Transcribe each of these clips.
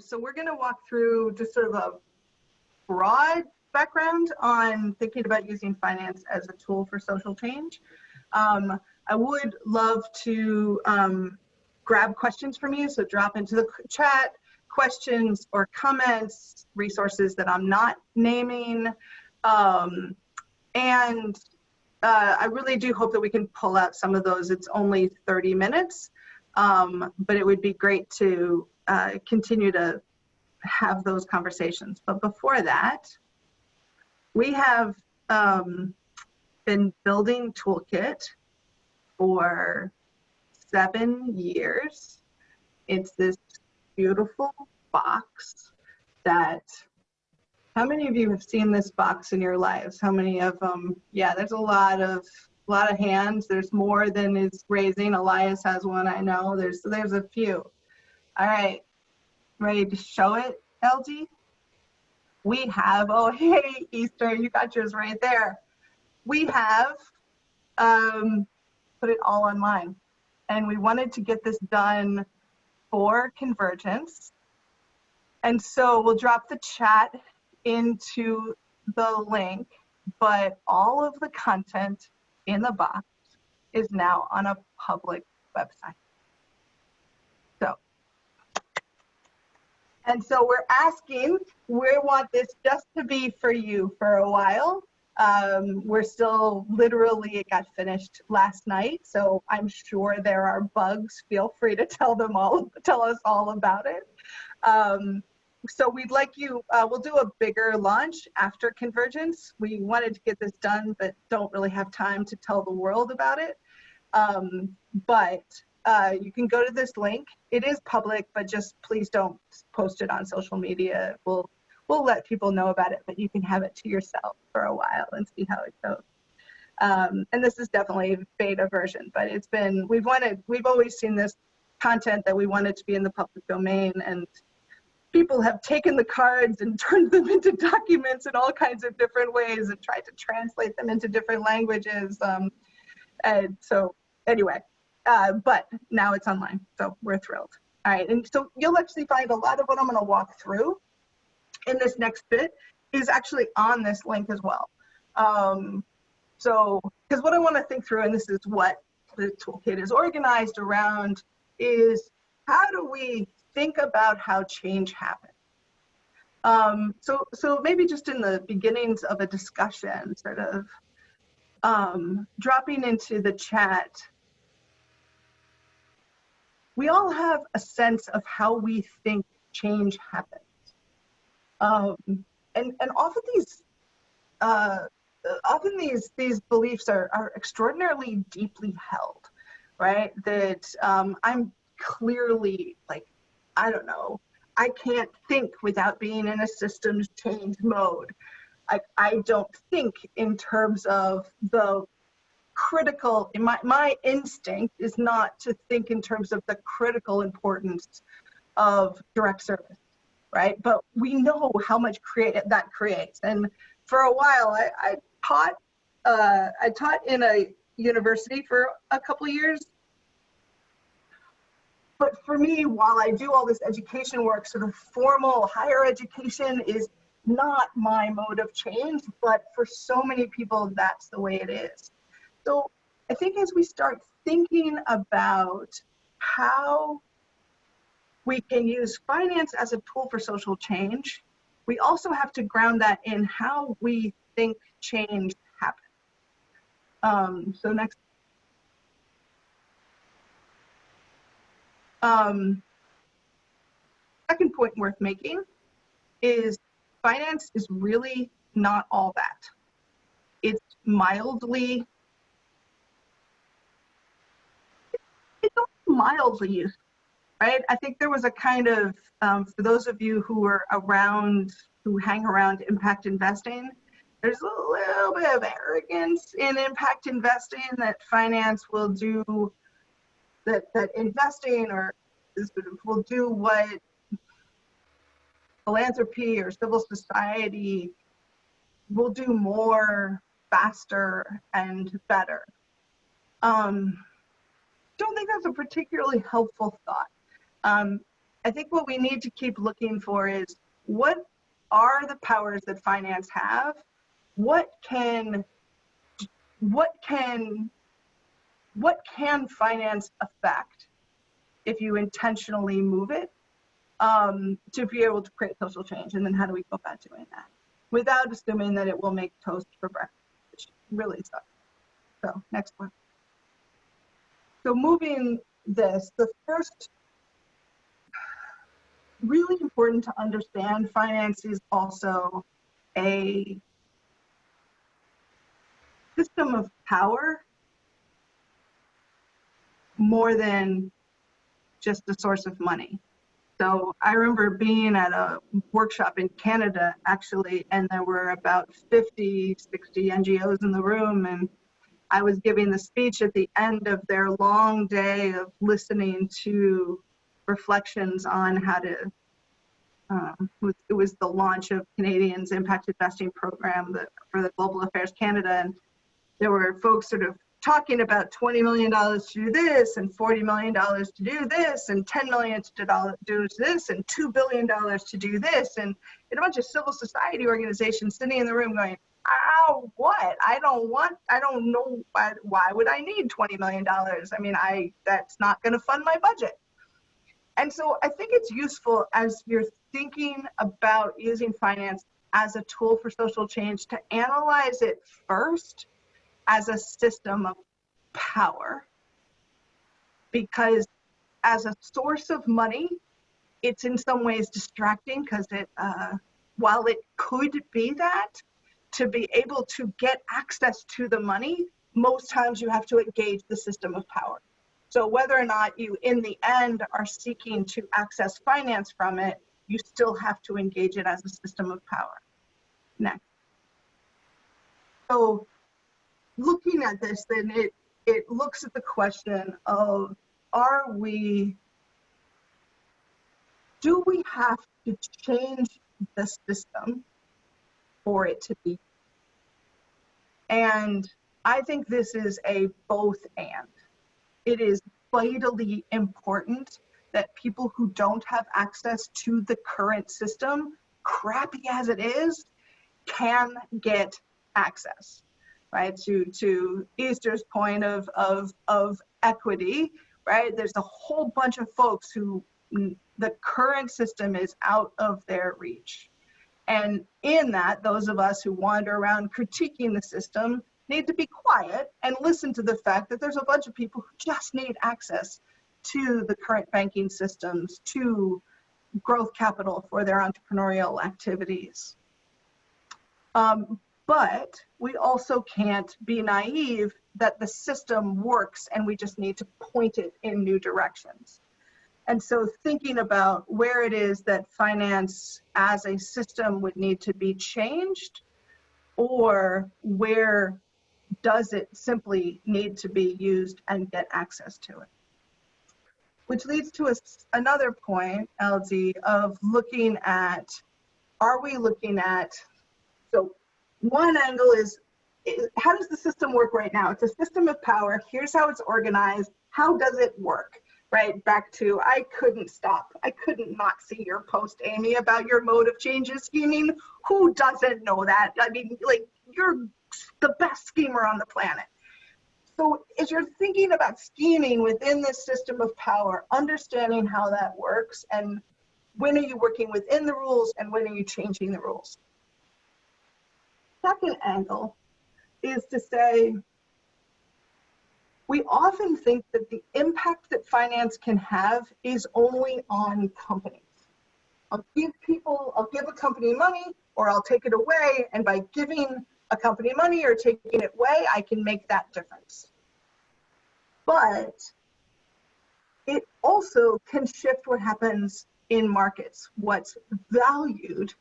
So we're going to walk through just sort of a broad background on thinking about using finance as a tool for social change. I would love to grab questions from you, so drop into the chat questions or comments, resources that I'm not naming. And I really do hope that we can pull out some of those. It's only 30 minutes, but it would be great to continue to have those conversations. But before that, we have been building Toolkit for 7 years. It's this beautiful box that, how many of you have seen this box in your lives? How many of them? Yeah, there's a lot of hands. There's more than is raising. Elias has one, I know. There's a few. All right, ready to show it, LG? We have, oh, hey, Easter, you got yours right there. We have put it all online, and we wanted to get this done for Convergence. And so we'll drop the chat into the link, but all of the content in the box is now on a public website. So we're asking, we want this just to be for you for a while. We're still, literally, it got finished last night, so I'm sure there are bugs. Feel free to tell us all about it. So we'd like you, we'll do a bigger launch after Convergence. We wanted to get this done, but don't really have time to tell the world about it. You can go to this link. It is public, but just please don't post it on social media. We'll let people know about it, but you can have it to yourself for a while and see how it goes. And this is definitely a beta version, but it's been, we've always seen this content that we wanted to be in the public domain, and people have taken the cards and turned them into documents in all kinds of different ways and tried to translate them into different languages. And so anyway, but now it's online, so we're thrilled. All right, and so you'll actually find a lot of what I'm going to walk through in this next bit is actually on this link as well. So, because what I want to think through, and this is what the toolkit is organized around, is how do we think about how change happens? So maybe just in the beginnings of a discussion, sort of dropping into the chat, we all have a sense of how we think change happens. And often these beliefs are extraordinarily deeply held, right? That I'm clearly, like, I don't know, I can't think without being in a systems change mode. I don't think in terms of the critical, my instinct is not to think in terms of the critical importance of direct service, right? But we know how much that creates. And for a while, I taught in a university for a couple of years. But for me, while I do all this education work, sort of formal higher education is not my mode of change, but for so many people, that's the way it is. So I think as we start thinking about how we can use finance as a tool for social change, we also have to ground that in how we think change happens. So next. Second point worth making is finance is really not all that. It's mildly used, right? I think there was a kind of, for those of you who are around, who hang around impact investing, there's a little bit of arrogance in impact investing that finance will do, that investing or will do what philanthropy or civil society will do more, faster, and better. Don't think that's a particularly helpful thought. I think what we need to keep looking for is, what are the powers that finance have? What can finance affect if you intentionally move it to be able to create social change? And then how do we go about doing that without assuming that it will make toast for breakfast, which really sucks. So next one. So moving this, the first, really important to understand, finance is also a system of power more than just a source of money. So I remember being at a workshop in Canada, actually, and there were about 50, 60 NGOs in the room, and I was giving the speech at the end of their long day of listening to reflections on how to, it was the launch of Canadians' impact investing program for the Global Affairs Canada, and there were folks sort of talking about $20 million to do this, and $40 million to do this, and $10 million to do this, and $2 billion to do this, and a bunch of civil society organizations sitting in the room going, "Oh, what? I don't know, why would I need $20 million? I mean, that's not going to fund my budget." And so I think it's useful, as you're thinking about using finance as a tool for social change, to analyze it first as a system of power, because as a source of money, it's in some ways distracting, because while it could be that, to be able to get access to the money, most times you have to engage the system of power. So whether or not you, in the end, are seeking to access finance from it, you still have to engage it as a system of power. Next. So looking at this, then it looks at the question of, do we have to change the system for it to be? And I think this is a both and. It is vitally important that people who don't have access to the current system, crappy as it is, can get access, right? To Easter's point of equity, right? There's a whole bunch of folks who the current system is out of their reach. And in that, those of us who wander around critiquing the system need to be quiet and listen to the fact that there's a bunch of people who just need access to the current banking systems, to growth capital for their entrepreneurial activities. But we also can't be naive that the system works and we just need to point it in new directions. And so thinking about where it is that finance as a system would need to be changed, or where does it simply need to be used and get access to it? Which leads to another point, LZ, of looking at, so one angle is, how does the system work right now? It's a system of power. Here's how it's organized. How does it work? Right, back to, I couldn't not see your post, Amy, about your mode of changes scheming. Who doesn't know that? I mean, like, you're the best schemer on the planet. So as you're thinking about scheming within this system of power, understanding how that works, and when are you working within the rules and when are you changing the rules? Second angle is to say, we often think that the impact that finance can have is only on companies. I'll give a company money, or I'll take it away, and by giving a company money or taking it away, I can make that difference. But it also can shift what happens in markets, what's valued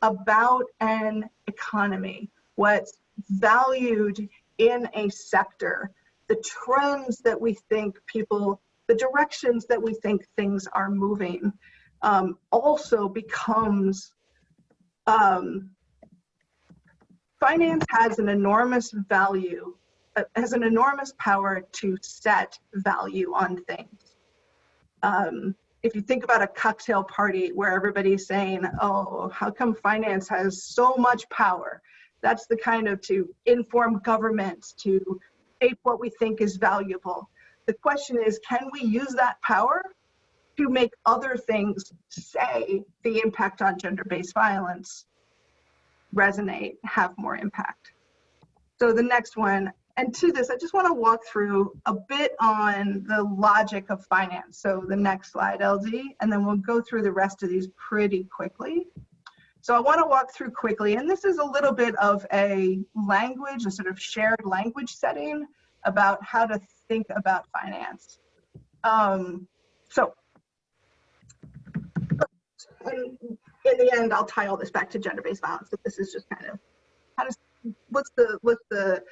about an economy, what's valued in a sector, the trends that we think the directions that we think things are moving, also becomes, finance has an enormous value, has an enormous power to set value on things. if you think about a cocktail party where everybody's saying, oh, how come finance has so much power? That's the kind of to inform government, to shape what we think is valuable. The question is, can we use that power to make other things, say, the impact on gender-based violence, resonate, have more impact? So the next one, and to this, I just want to walk through a bit on the logic of finance. So the next slide, LD, and then we'll go through the rest of these pretty quickly. So I want to walk through quickly, and this is a little bit of a language, a sort of shared language setting about how to think about finance. So in the end, I'll tie all this back to gender-based violence. So this is just kind of what's the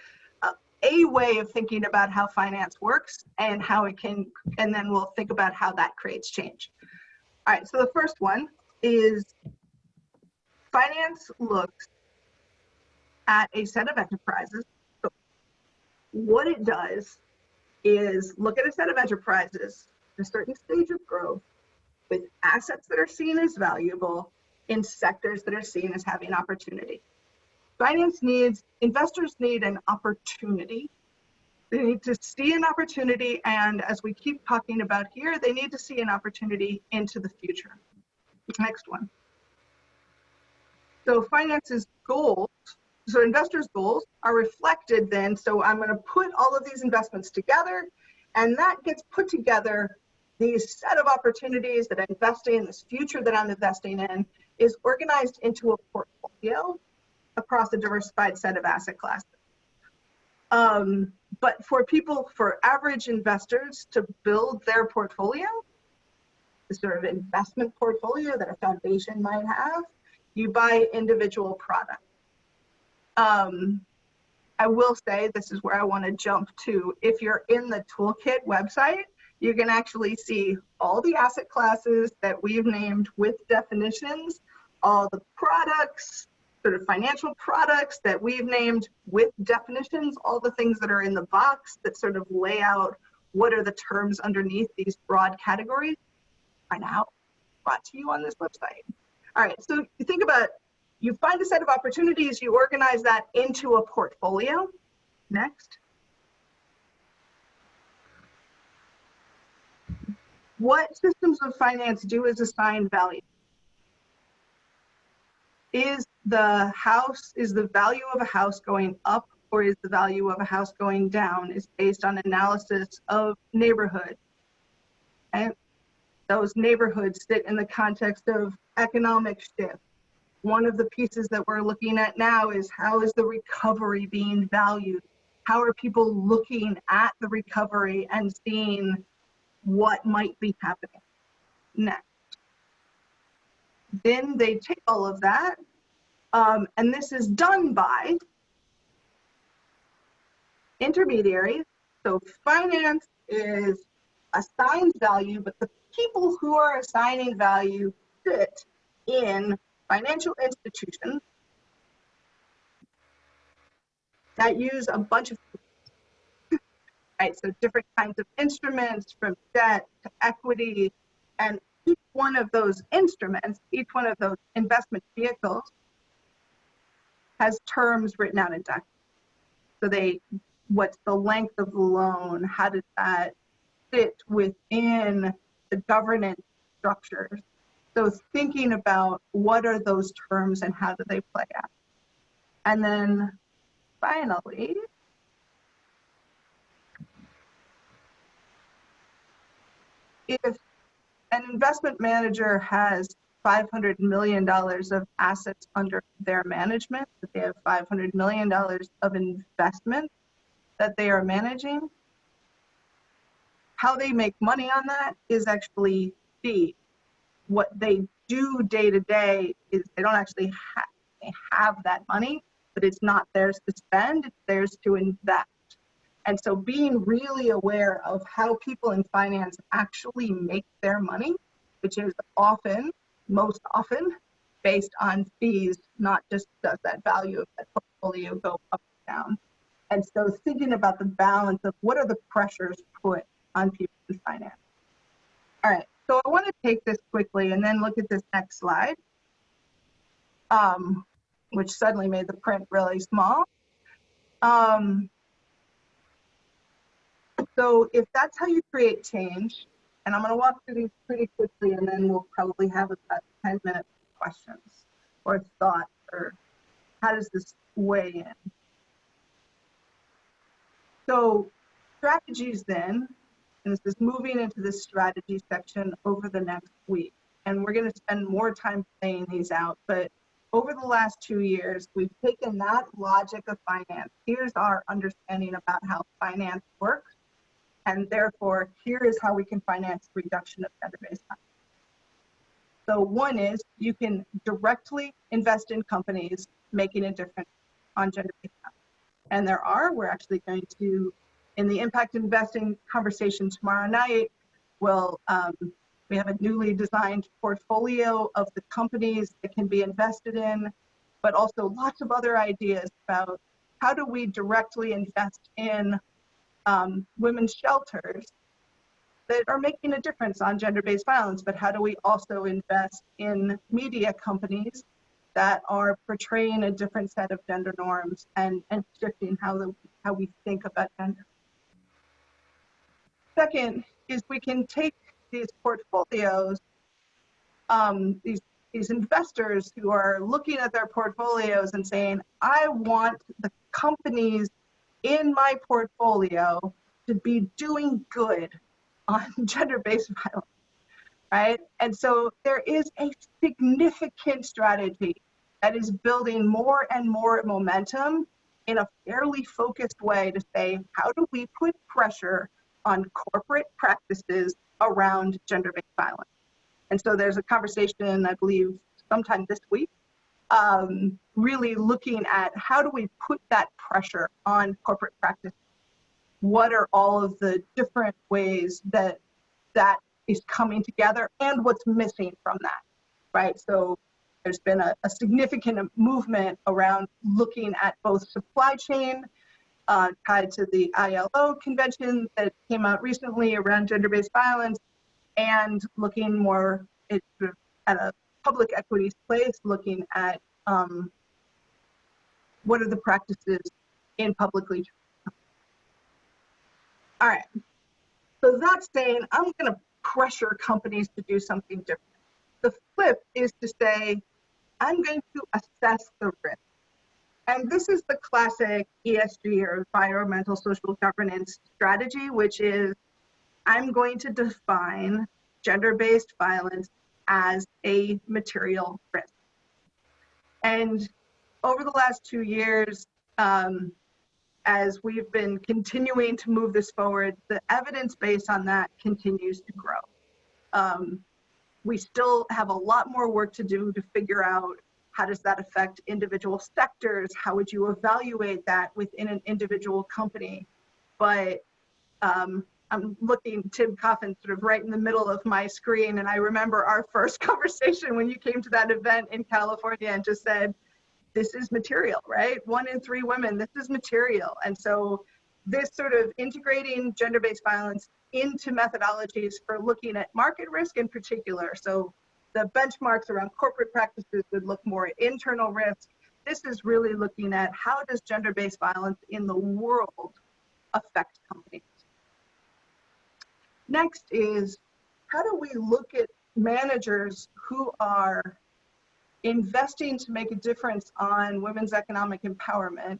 a way of thinking about how finance works and how it can, and then we'll think about how that creates change. All right, so the first one is finance looks at a set of enterprises. So what it does is look at a set of enterprises at a certain stage of growth with assets that are seen as valuable in sectors that are seen as having opportunity. Investors need an opportunity. They need to see an opportunity, and as we keep talking about here, they need to see an opportunity into the future. Next one. So finance's goals, so investors' goals are reflected then, so I'm going to put all of these investments together, and that gets put together, these set of opportunities that I'm investing in, this future that I'm investing in, is organized into a portfolio across a diversified set of asset classes. But for average investors to build their portfolio, the sort of investment portfolio that a foundation might have, you buy individual products. I will say, this is where I want to jump to, if you're in the toolkit website, you can actually see all the asset classes that we've named with definitions, all the products, sort of financial products that we've named with definitions, all the things that are in the box that sort of lay out what are the terms underneath these broad categories are now brought to you on this website. All right, so you think about, you find a set of opportunities, you organize that into a portfolio. Next. What systems of finance do is assign value. Is the value of a house going up, or is the value of a house going down? Is based on analysis of neighborhood. And those neighborhoods sit in the context of economic shift. One of the pieces that we're looking at now is, how is the recovery being valued? How are people looking at the recovery and seeing what might be happening next? Then they take all of that, and this is done by intermediaries. So finance assigns value, but the people who are assigning value sit in financial institutions that use a bunch of tools, right? So different kinds of instruments, from debt to equity, and each one of those instruments, each one of those investment vehicles has terms written out in documents. So what's the length of the loan? How does that fit within the governance structures? So thinking about what are those terms and how do they play out? And then finally, if an investment manager has $500 million of assets under their management, that they have $500 million of investment that they are managing, how they make money on that is actually fee. What they do day to day is they don't actually have that money, but it's not theirs to spend, it's theirs to invest. And so being really aware of how people in finance actually make their money, which is most often, based on fees, not just does that value of that portfolio go up or down. And so thinking about the balance of what are the pressures put on people in finance. All right, So I want to take this quickly and then look at this next slide, which suddenly made the print really small. So if that's how you create change, and I'm going to walk through these pretty quickly, and then we'll probably have about 10 minutes of questions or thoughts, or how does this weigh in? So strategies then, and this is moving into this strategy section over the next week. And we're going to spend more time playing these out. But over the last 2 years, we've taken that logic of finance. Here's our understanding about how finance works. And therefore, here is how we can finance reduction of gender-based violence. So one is you can directly invest in companies making a difference on gender-based violence. And we're actually going to, in the impact investing conversation tomorrow night, we have a newly designed portfolio of the companies that can be invested in, but also lots of other ideas about how do we directly invest in women's shelters that are making a difference on gender-based violence, but how do we also invest in media companies that are portraying a different set of gender norms and shifting how we think about gender. Second is we can take these portfolios, these investors who are looking at their portfolios and saying, I want the companies in my portfolio to be doing good on gender-based violence, right? And so there is a significant strategy that is building more and more momentum in a fairly focused way to say, how do we put pressure on corporate practices around gender-based violence? And so there's a conversation, I believe, sometime this week, really looking at how do we put that pressure on corporate practice? What are all of the different ways that that is coming together and what's missing from that, right? So there's been a significant movement around looking at both supply chain tied to the ILO convention that came out recently around gender-based violence, and looking more at a public equities place, looking at what are the practices in publicly. All right, so that's saying I'm going to pressure companies to do something different. The flip is to say, I'm going to assess the risk. And this is the classic ESG or environmental social governance strategy, which is I'm going to define gender-based violence as a material risk. And over the last 2 years, as we've been continuing to move this forward, the evidence base on that continues to grow. We still have a lot more work to do to figure out how does that affect individual sectors? How would you evaluate that within an individual company? But I'm looking, Tim Coffin, sort of right in the middle of my screen, and I remember our first conversation when you came to that event in California and just said, this is material, right? 1 in 3 women, this is material. And so this sort of integrating gender-based violence into methodologies for looking at market risk in particular. So the benchmarks around corporate practices would look more at internal risk. This is really looking at how does gender-based violence in the world affect companies. Next is, how do we look at managers who are investing to make a difference on women's economic empowerment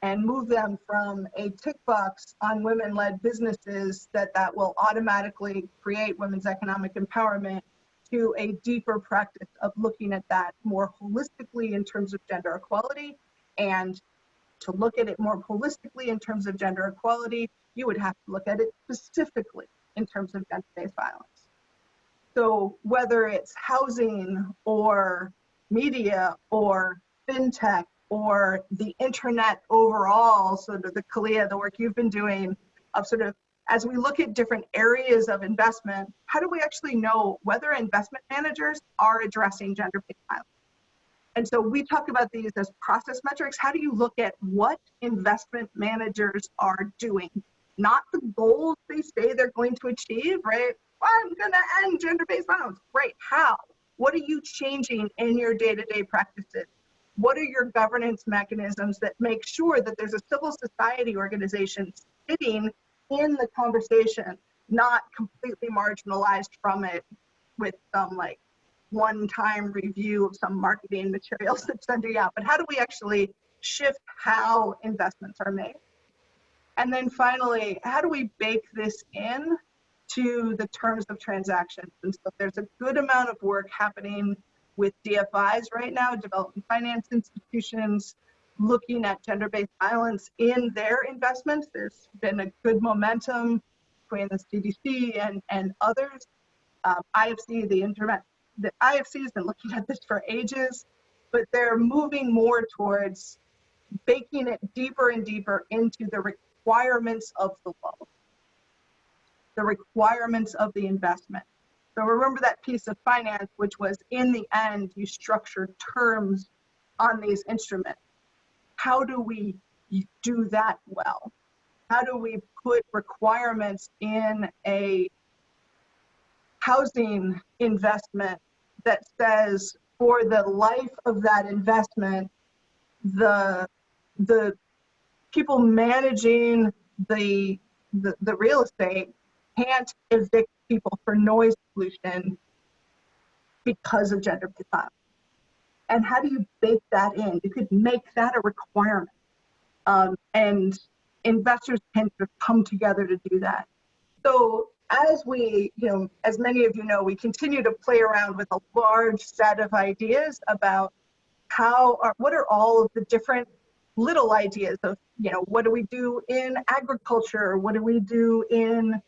and move them from a tick box on women-led businesses that will automatically create women's economic empowerment to a deeper practice of looking at that more holistically in terms of gender equality. And to look at it more holistically in terms of gender equality, you would have to look at it specifically in terms of gender-based violence. So whether it's housing or media or fintech or the internet overall, sort of the Kalia, the work you've been doing of sort of, as we look at different areas of investment, how do we actually know whether investment managers are addressing gender-based violence? And so we talk about these as process metrics. How do you look at what investment managers are doing? Not the goals they say they're going to achieve, right? I'm going to end gender-based violence. Great. How? What are you changing in your day-to-day practices? What are your governance mechanisms that make sure that there's a civil society organization sitting in the conversation, not completely marginalized from it with some like one-time review of some marketing materials that's sending out, but how do we actually shift how investments are made? And then finally, how do we bake this in to the terms of transactions? And so there's a good amount of work happening with DFIs right now, development finance institutions, looking at gender-based violence in their investments. There's been a good momentum between the CDC and others. IFC, the IFC has been looking at this for ages, but they're moving more towards baking it deeper and deeper into the requirements of the loan, the requirements of the investment. So remember that piece of finance, which was in the end, you structure terms on these instruments. How do we do that well? How do we put requirements in a housing investment that says for the life of that investment, the people managing the real estate can't evict people for noise pollution because of gender-based violence? And how do you bake that in? You could make that a requirement. And investors tend to come together to do that. So as we, as many of you know, we continue to play around with a large set of ideas about what are all of the different little ideas of, what do we do in agriculture? What do we do in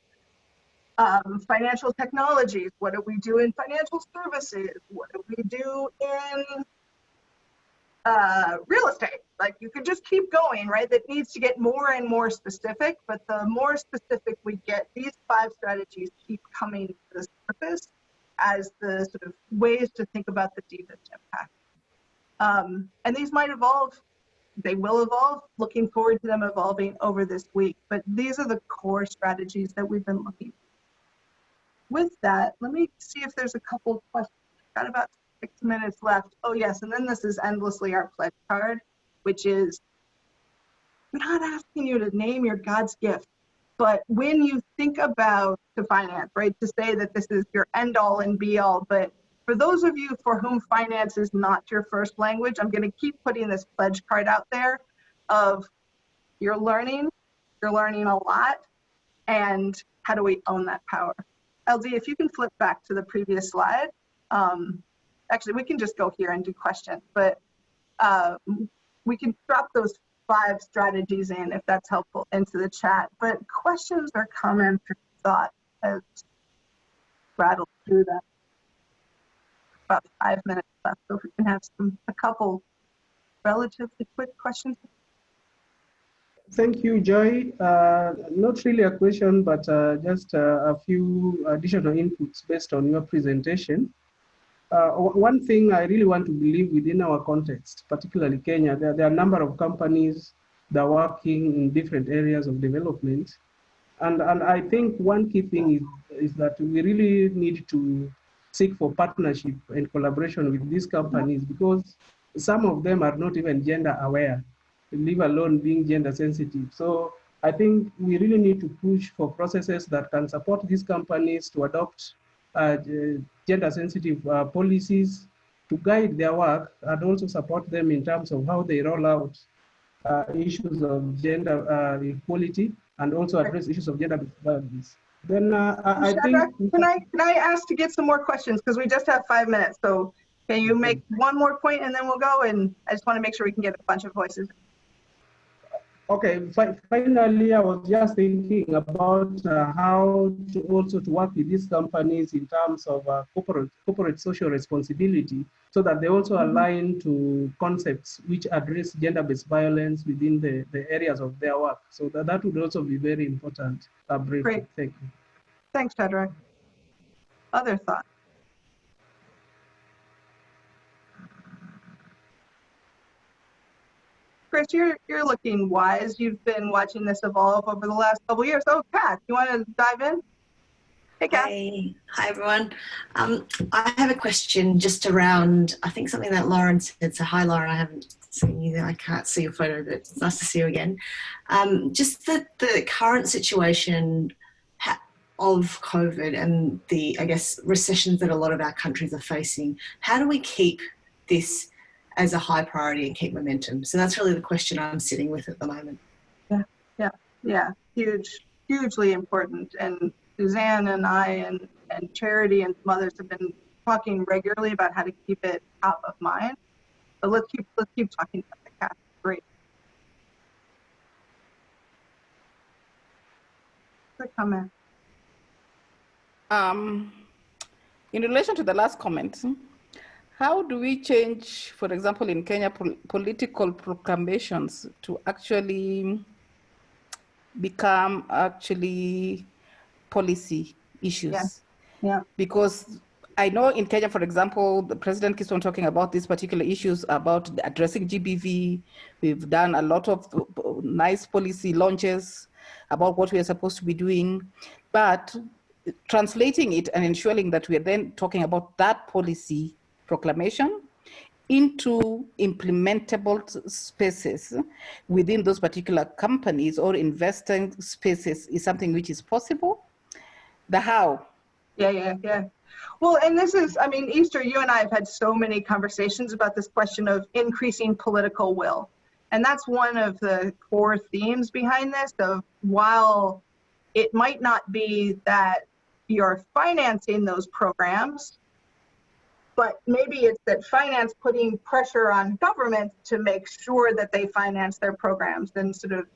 financial technologies? What do we do in financial services? What do we do in real estate? Like, you could just keep going, right? That needs to get more and more specific, but the more specific we get, these 5 strategies keep coming to the surface as the sort of ways to think about the deepest impact. And these might evolve. They will evolve. Looking forward to them evolving over this week, but these are the core strategies that we've been looking at. With that, let me see if there's a couple of questions. Got about 6 minutes left. Oh yes, and then this is endlessly our pledge card, which is, we're not asking you to name your God's gift, but when you think about the finance, right, to say that this is your end all and be all, but for those of you for whom finance is not your first language, I'm gonna keep putting this pledge card out there of you're learning a lot, and how do we own that power? LD, if you can flip back to the previous slide. Actually, we can just go here and do questions, but we can drop those 5 strategies in if that's helpful into the chat. But questions or comments or thoughts as rattle through that. About 5 minutes left, so if we can have a couple relatively quick questions. Thank you, Joy. Not really a question, but just a few additional inputs based on your presentation. One thing I really want to believe within our context, particularly Kenya, there are a number of companies that are working in different areas of development. And I think one key thing is that we really need to seek for partnership and collaboration with these companies, because some of them are not even gender aware, leave alone being gender sensitive. So I think we really need to push for processes that can support these companies to adopt gender sensitive policies to guide their work, and also support them in terms of how they roll out issues of gender equality, and also address issues of gender violence. Then I think, can I ask to get some more questions, because we just have 5 minutes. So can you make one more point and then we'll go? And I just want to make sure we can get a bunch of voices. Okay, finally, I was just thinking about how to also work with these companies in terms of corporate social responsibility, so that they also align to concepts which address gender-based violence within the areas of their work. So that would also be very important. Great. Thank you. Thanks, Shadrach. Other thoughts? Chris, you're looking wise. You've been watching this evolve over the last couple of years. Oh, Kat, you want to dive in? Hey, Kath. Hi everyone. I have a question just around, I think something that Lauren said. So hi Lauren, I haven't seen you there. I can't see your photo, but it's nice to see you again. Just the current situation of COVID and the, I guess, recessions that a lot of our countries are facing. How do we keep this as a high priority and keep momentum? So that's really the question I'm sitting with at the moment. Yeah. Hugely important. And Suzanne and I and Charity and some others have been talking regularly about how to keep it top of mind. But let's keep talking about the Kath. Great. Quick comment. In relation to the last comment, how do we change, for example, in Kenya, political proclamations to actually become policy issues? Yeah. Because I know in Kenya, for example, the president keeps on talking about these particular issues about addressing GBV. We've done a lot of nice policy launches about what we are supposed to be doing, but translating it and ensuring that we are then talking about that policy proclamation into implementable spaces within those particular companies or investing spaces is something which is possible. The how. Yeah. Well, and this is, I mean, Easter, you and I have had so many conversations about this question of increasing political will. And that's one of the core themes behind this, of while it might not be that you're financing those programs, but maybe it's that finance putting pressure on government to make sure that they finance their programs, and sort of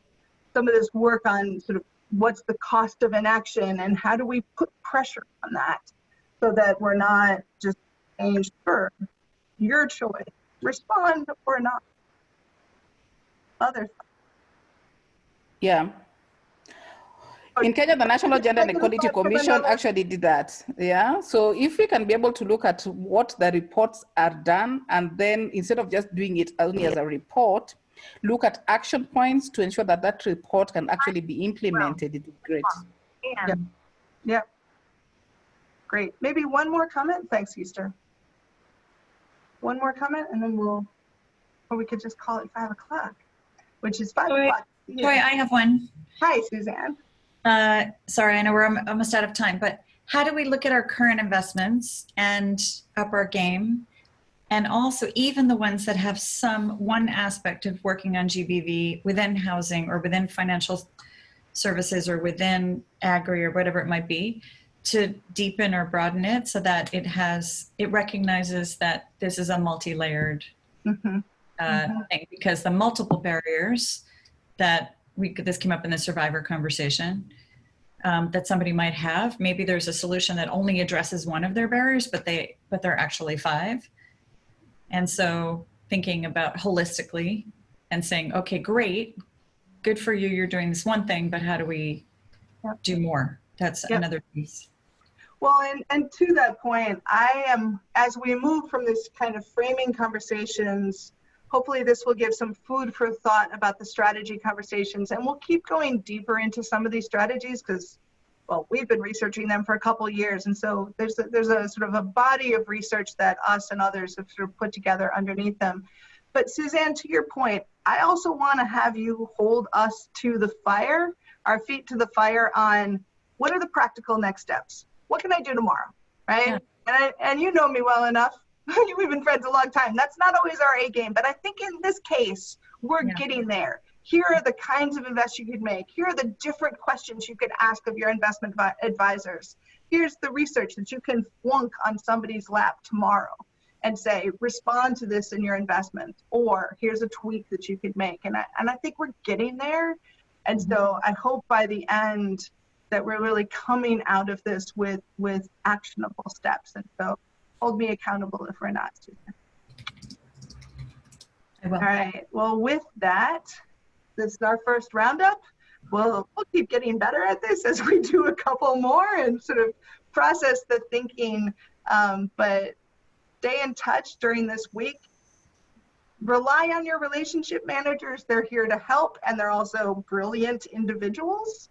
some of this work on sort of what's the cost of inaction and how do we put pressure on that so that we're not just saying, sure, your choice, respond or not. Other thoughts? Yeah. In Kenya, the National Gender and Equality Commission actually did that. Yeah. So if we can be able to look at what the reports are done, and then instead of just doing it only as a report, look at action points to ensure that that report can actually be implemented, it would be great. Yeah. Great. Maybe one more comment. Thanks, Easter. One more comment, and then or we could just call it 5 o'clock, which is 5 o'clock. Joy, I have one. Hi, Suzanne. Sorry, I know we're almost out of time, but how do we look at our current investments and up our game? And also even the ones that have one aspect of working on GBV within housing or within financial services or within agri or whatever it might be, to deepen or broaden it so that it recognizes that this is a multi-layered thing, because the multiple barriers that this came up in the survivor conversation, that somebody might have. Maybe there's a solution that only addresses one of their barriers, but they're actually 5. And so thinking about holistically and saying, okay, great, good for you, you're doing this one thing, but how do we do more? That's another piece. Well, and to that point, as we move from this kind of framing conversations, hopefully this will give some food for thought about the strategy conversations, and we'll keep going deeper into some of these strategies because, well, we've been researching them for a couple of years. And so there's a sort of a body of research that us and others have sort of put together underneath them. But Suzanne, to your point, I also want to have you hold us to the fire, our feet to the fire on what are the practical next steps? What can I do tomorrow, right? Yeah. And you know me well enough. We've been friends a long time. That's not always our A game, but I think in this case, we're getting there. Here are the kinds of investments you could make. Here are the different questions you could ask of your investment advisors. Here's the research that you can flunk on somebody's lap tomorrow and say, respond to this in your investment, or here's a tweak that you could make. And I think we're getting there. And so I hope by the end that we're really coming out of this with actionable steps. And so hold me accountable if we're not, Susan. I will. All right, well, with that, this is our first roundup. We'll keep getting better at this as we do a couple more and sort of process the thinking, but stay in touch during this week. Rely on your relationship managers. They're here to help, and they're also brilliant individuals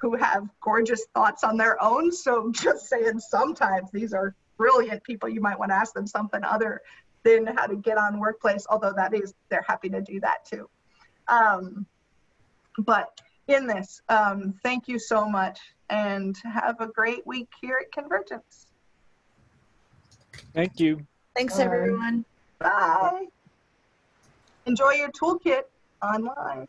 who have gorgeous thoughts on their own. So just saying sometimes these are brilliant people. You might want to ask them something other than how to get on Workplace, although they're happy to do that too. But in this, thank you so much and have a great week here at Convergence. Thank you. Thanks, Bye. everyone. Bye. Enjoy your toolkit online.